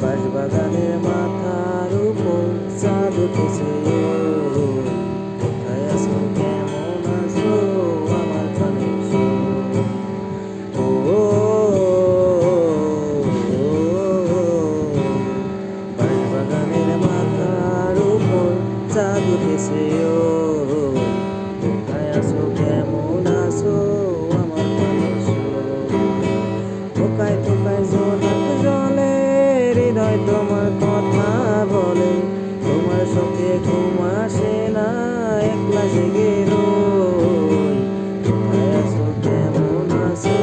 বাঁশবাগানের মাথার উপর চাঁদ উঠেছে, কোথায় আছো কেমন আছো আমার প্রাণের সোনা। ও বাঁশবাগানের মাথার উপর চাঁদ উঠেছে, কোথায় আছো কেমন আছো আমার প্রাণের সোনা। ঠোকায় ঠোকায় জোনাক জলে, হৃদয় তোমার কথা বলে, তোমার সঙ্গে ঘুম আসে না, একলা জেগে রই। কোথায় আছো কেমন আছো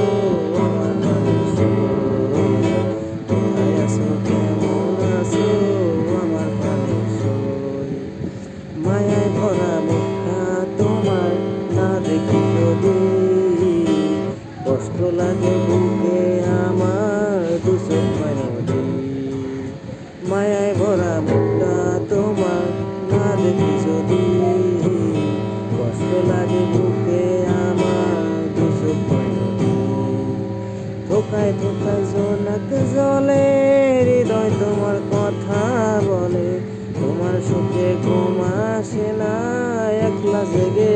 আমার প্রাণের সোনা, কোথায় আছো কেমন আছো আমার প্রাণের সোনা। মায়ায় ভরা মুখটা তোমার না দেখি যদি, কষ্ট লাগে বুকে আমার দু চোখ নদী। মায়ায় ভরা মুখটা তোমার না দেখি যদি, কষ্ট লাগে বুকে আমার দু চোখ নদী। থোকায় থোকায় জোনাক জলে, হৃদয় তোমার কথা বলে, তোমার সুখে ঘুম আসে না, একলা জেগে